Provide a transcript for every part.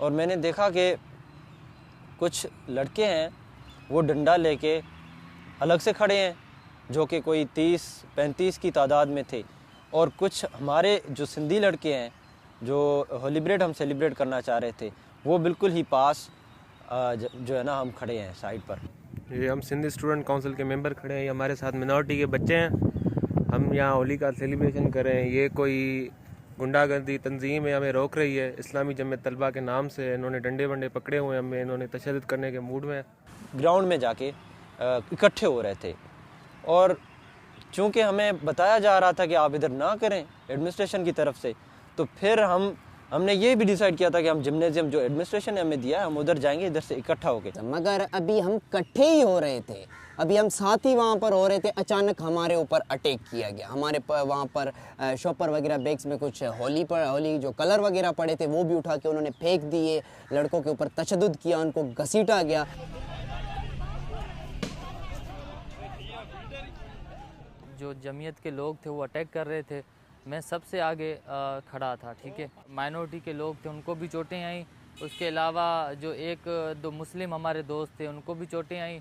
और मैंने देखा कि कुछ लड़के हैं वो डंडा लेके अलग से खड़े हैं, जो कि कोई 30-35 की तादाद में थे, और कुछ हमारे जो सिंधी लड़के हैं जो होली ब्रेड हम सेलिब्रेट करना चाह रहे थे, वो बिल्कुल ही पास जो है ना हम खड़े हैं साइड पर। ये हम सिंधी स्टूडेंट काउंसिल के मेंबर खड़े हैं, ये हमारे साथ मिनॉरिटी के बच्चे हैं। हम यहाँ होली का सेलिब्रेशन कर रहे हैं। ये कोई गुंडागर्दी तंजीम है, हमें रोक रही है। इस्लामी जमीयत तलबा के नाम से इन्होंने डंडे वंडे पकड़े हुए हैं, हमें इन्होंने तशद्दुद करने के मूड में। ग्राउंड में जाके इकट्ठे हो रहे थे, और चूँकि हमें बताया जा रहा था कि आप इधर ना करें एडमिनिस्ट्रेशन की तरफ से, तो फिर हमने ये भी डिसाइड किया था कि हम जिम्नेजियम जो एडमिनिस्ट्रेशन ने हमें दिया है हम उधर जाएंगे, इधर से इकट्ठा होकर। मगर अभी हम इकट्ठे ही हो रहे थे, अभी हम साथ ही वहाँ पर हो रहे थे, अचानक हमारे ऊपर अटैक किया गया। हमारे वहाँ पर शॉपर वगैरह बैग्स में कुछ होली जो कलर वगैरह पड़े थे वो भी उठा के उन्होंने फेंक दिए, लड़कों के ऊपर तशद्दुद किया, उनको घसीटा गया। जो जमीयत के लोग थे वो अटैक कर रहे थे, मैं सबसे आगे खड़ा था, ठीक है। माइनॉरिटी के लोग थे, उनको भी चोटें आई। उसके अलावा जो एक दो मुस्लिम हमारे दोस्त थे उनको भी चोटें आई।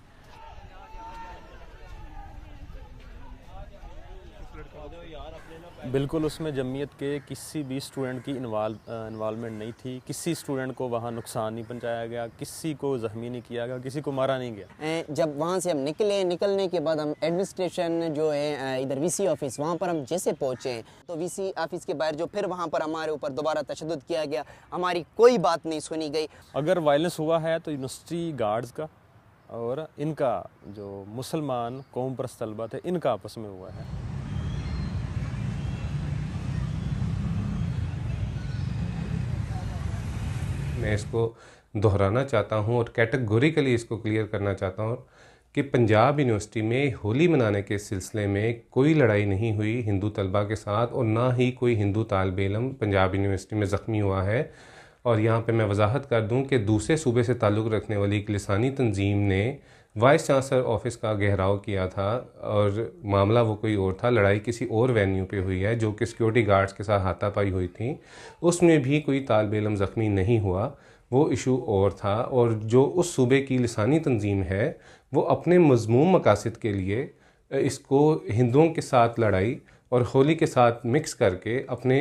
बिल्कुल उसमें जमीयत के किसी भी स्टूडेंट की इन्वॉल्वमेंट नहीं थी। किसी स्टूडेंट को वहाँ नुकसान नहीं पहुँचाया गया, किसी को ज़ख्मी नहीं किया गया, किसी को मारा नहीं गया। जब वहाँ से हम निकलने के बाद हम एडमिनिस्ट्रेशन जो है इधर वीसी ऑफिस, वहाँ पर हम जैसे पहुँचे तो वीसी ऑफिस के बाहर जो फिर वहाँ पर हमारे ऊपर दोबारा तशद्दुद किया गया, हमारी कोई बात नहीं सुनी गई। अगर वायलेंस हुआ है तो यूनिवर्सिटी गार्ड्स का और इनका जो मुसलमान कौम परस्त तलबा थे इनका आपस में हुआ है। मैं इसको दोहराना चाहता हूँ और कैटेगोरिकली इसको क्लियर करना चाहता हूँ कि पंजाब यूनिवर्सिटी में होली मनाने के सिलसिले में कोई लड़ाई नहीं हुई हिंदू तलबा के साथ, और ना ही कोई हिंदू तालिब इल्म पंजाब यूनिवर्सिटी में ज़ख्मी हुआ है। और यहाँ पे मैं वजाहत कर दूँ कि दूसरे सूबे से ताल्लुक़ रखने वाली एक लिसानी तंजीम ने वाइस चांसलर ऑफिस का घेराव किया था, और मामला वो कोई और था। लड़ाई किसी और वेन्यू पे हुई है जो कि सिक्योरिटी गार्ड्स के साथ हाथापाई हुई थी, उसमें भी कोई तालिब इल्म ज़ख्मी नहीं हुआ, वो इशू और था। और जो उस सूबे की लिसानी तंजीम है वो अपने मज़मूम मकासद के लिए इसको हिंदुओं के साथ लड़ाई और होली के साथ मिक्स करके अपने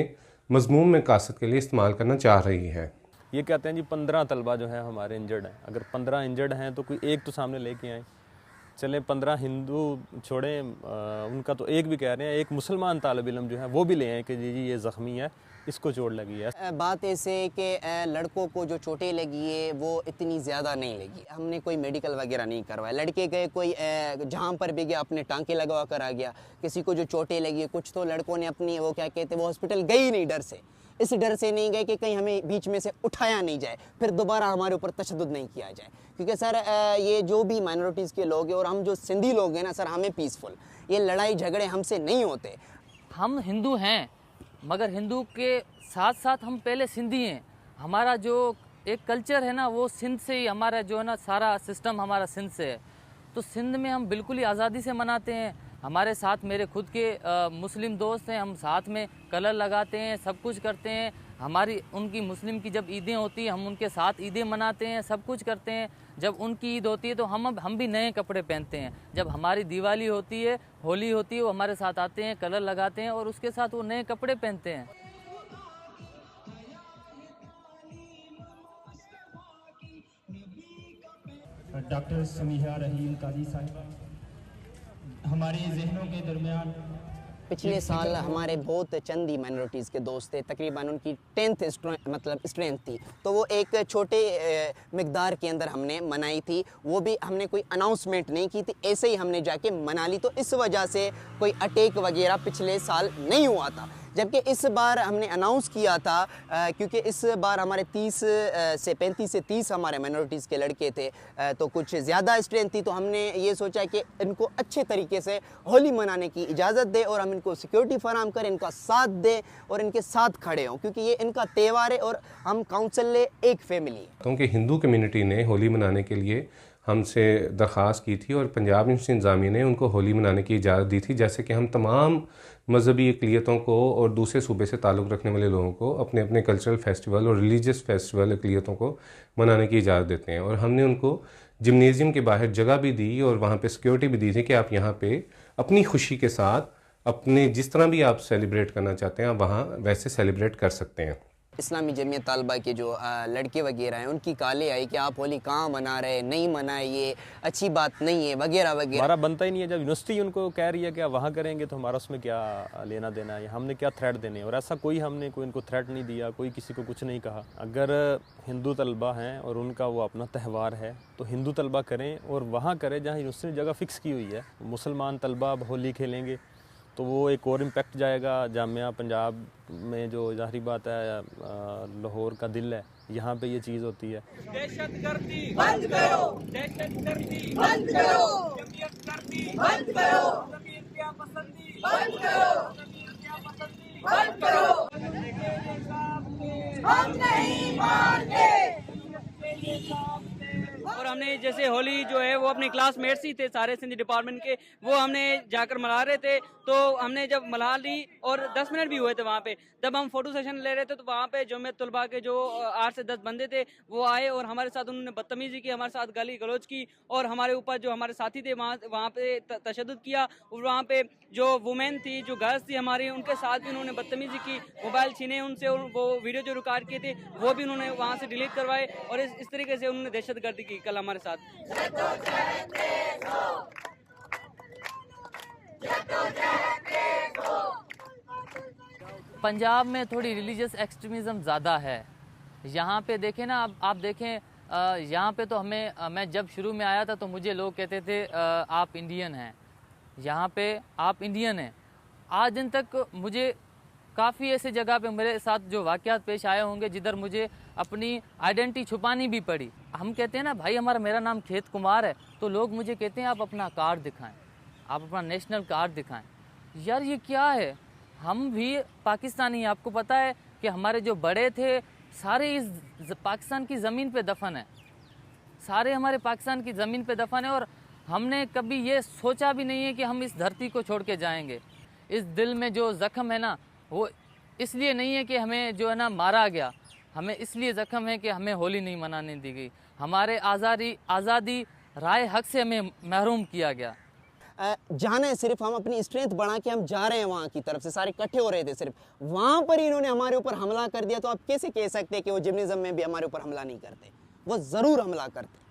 मज़मूम मकासद के लिए इस्तेमाल करना चाह रही है। ये कहते हैं जी 15 तलबा जो है हमारे इंजर्ड हैं। अगर 15 इंजर्ड हैं तो कोई एक तो सामने लेके आए। चले 15 हिंदू छोड़ें, उनका तो एक भी कह रहे हैं, एक मुसलमान तालिब इल्म जो है वो भी ले आए कि जी ये ज़ख्मी है, इसको चोट लगी है। बात ऐसे कि लड़कों को जो चोटें लगी है वो इतनी ज़्यादा नहीं लगी। हमने कोई मेडिकल वगैरह नहीं करवाया। लड़के गए कोई जहाँ पर भी गया अपने टांके लगवा कर आ गया। किसी को जो चोटें लगी है, कुछ तो लड़कों ने अपनी वो क्या कहते हैं वो हॉस्पिटल गए ही नहीं डर से। इस डर से नहीं गए कि कहीं हमें बीच में से उठाया नहीं जाए, फिर दोबारा हमारे ऊपर तशद्दुद नहीं किया जाए। क्योंकि सर ये जो भी माइनॉरिटीज़ के लोग हैं और हम जो सिंधी लोग हैं ना सर, हमें पीसफुल, ये लड़ाई झगड़े हमसे नहीं होते। हम हिंदू हैं, मगर हिंदू के साथ साथ हम पहले सिंधी हैं। हमारा जो एक कल्चर है ना वो सिंध से ही, हमारा जो है ना सारा सिस्टम हमारा सिंध से है। तो सिंध में हम बिल्कुल ही आज़ादी से मनाते हैं। हमारे साथ मेरे खुद के मुस्लिम दोस्त हैं, हम साथ में कलर लगाते हैं, सब कुछ करते हैं। हमारी उनकी मुस्लिम की जब ईदें होती हैं हम उनके साथ ईदें मनाते हैं, सब कुछ करते हैं। जब उनकी ईद होती है तो हम भी नए कपड़े पहनते हैं। जब हमारी दिवाली होती है, होली होती है, वो हमारे साथ आते हैं, कलर लगाते हैं और उसके साथ वो नए कपड़े पहनते हैं। डॉक्टर समीहा रहीम काजी साहिबा हमारे जहनों के दरमियान पिछले साल हमारे बहुत चंद ही माइनॉरिटीज़ के दोस्त थे, तकरीबन उनकी 10th मतलब स्ट्रेंथ थी, तो वो एक छोटे मिकदार के अंदर हमने मनाई थी। वो भी हमने कोई अनाउंसमेंट नहीं की थी, ऐसे ही हमने जाके मना ली। तो इस वजह से कोई अटैक वगैरह पिछले साल नहीं हुआ था, जबकि इस बार हमने अनाउंस किया था क्योंकि इस बार हमारे 35 से 30 हमारे माइनॉरिटीज़ के लड़के थे, तो कुछ ज़्यादा स्ट्रेंथ थी। तो हमने ये सोचा कि इनको अच्छे तरीके से होली मनाने की इजाज़त दें और हम इनको सिक्योरिटी फराहम करें, इनका साथ दें और इनके साथ खड़े हों, क्योंकि ये इनका त्यौहार है और हम काउंसिल एक फैमिली है। क्योंकि हिंदू कम्युनिटी ने होली मनाने के लिए हमसे दरख्वास्त की थी और पंजाब यूनिवर्सिटी इंतज़ामिया ने उनको होली मनाने की इजाज़त दी थी, जैसे कि हम तमाम मजहबी अक़लियतों को और दूसरे सूबे से ताल्लुक़ रखने वाले लोगों को अपने अपने कल्चरल फेस्टिवल और रिलीजियस फेस्टिवल अक़लियतों को मनाने की इजाज़त देते हैं। और हमने उनको जिम्नेज़ियम के बाहर जगह भी दी और वहाँ पे सिक्योरिटी भी दी थी कि आप यहाँ पे अपनी खुशी के साथ अपने जिस तरह भी आप सेलिब्रेट करना चाहते हैं आप वहाँ वैसे सेलिब्रेट कर सकते हैं। इस्लामी जमीयत तालबा के जो लड़के वगैरह हैं उनकी काले आई कि आप होली कहाँ मना रहे हैं, नहीं मनाए, ये अच्छी बात नहीं है वगैरह वगैरह। हमारा बनता ही नहीं है। जब यूनिवर्सिटी उनको कह रही है कि आप वहाँ करेंगे तो हमारा उसमें क्या लेना देना है, हमने क्या थ्रेट देने, और ऐसा हमने कोई इनको थ्रेट नहीं दिया, कोई किसी को कुछ नहीं कहा। अगर हिंदू तलबा हैं और उनका वो अपना त्यौहार है तो हिंदू तलबा करें और वहाँ करें जहाँ यूनिवर्सिटी ने जगह फ़िक्स की हुई है। मुसलमान तलबा अब होली खेलेंगे तो वो एक और इम्पैक्ट जाएगा जामिया पंजाब में, जो ज़ाहिरी बात है लाहौर का दिल है, यहाँ पे ये चीज़ होती है। दहशतगर्दी बंद करो, दहशतगर्दी बंद करो, जमीयतगर्दी बंद करो, जमीयतपसंदी बंद करो, जमीयतपसंदी बंद करो। हम नहीं मानते। और हमने जैसे होली जो है वो अपने क्लासमेट्स ही थे सारे सिंधी डिपार्टमेंट के, वो हमने जाकर मना रहे थे। तो हमने जब मना ली और 10 मिनट भी हुए थे वहाँ पे, जब हम फोटो सेशन ले रहे थे तो वहाँ पे जमीयत तलबा के जो 8 से 10 बंदे थे वो आए और हमारे साथ उन्होंने बदतमीजी की, हमारे साथ गाली गलौज की और हमारे ऊपर जो हमारे साथी थे वहाँ पे तशद्दुद किया। और वहाँ पे जो वुमेन थी, जो गर्ल्स थी हमारी, उनके साथ भी उन्होंने बदतमीजी की, मोबाइल छीने उनसे, और वो वीडियो जो रिकॉर्ड किए थे वो भी उन्होंने वहाँ से डिलीट करवाए और इस तरीके से उन्होंने दहशतगर्दी की कल हमारे साथ। पंजाब में थोड़ी रिलीजियस एक्सट्रीमिज़म ज़्यादा है। यहाँ पे देखें ना, आप देखें यहाँ पे तो मैं जब शुरू में आया था तो मुझे लोग कहते थे आप इंडियन हैं, यहाँ पे आप इंडियन हैं। आज दिन तक मुझे काफ़ी ऐसे जगह पे मेरे साथ जो वाक़यात पेश आए होंगे जिधर मुझे अपनी आइडेंटिटी छुपानी भी पड़ी। हम कहते हैं ना भाई मेरा नाम खेत कुमार है, तो लोग मुझे कहते हैं आप अपना कार्ड दिखाएं, आप अपना नेशनल कार्ड दिखाएं। यार ये क्या है, हम भी पाकिस्तानी हैं। आपको पता है कि हमारे जो बड़े थे सारे इस पाकिस्तान की ज़मीन पे दफन है, सारे हमारे पाकिस्तान की ज़मीन पे दफन है, और हमने कभी ये सोचा भी नहीं है कि हम इस धरती को छोड़ के जाएंगे। इस दिल में जो ज़ख्म है ना, वो इसलिए नहीं है कि हमें जो है ना मारा गया, हमें इसलिए ज़ख्म है कि हमें होली नहीं मनाने दी गई, हमारे आज़ादी राय हक से हमें महरूम किया गया। जाना है सिर्फ, हम अपनी स्ट्रेंथ बढ़ा के हम जा रहे हैं वहाँ की तरफ से, सारे इकट्ठे हो रहे थे सिर्फ, वहाँ पर इन्होंने हमारे ऊपर हमला कर दिया। तो आप कैसे कह सकते हैं कि वो जिम्निज़म में भी हमारे ऊपर हमला नहीं करते? वो ज़रूर हमला करते।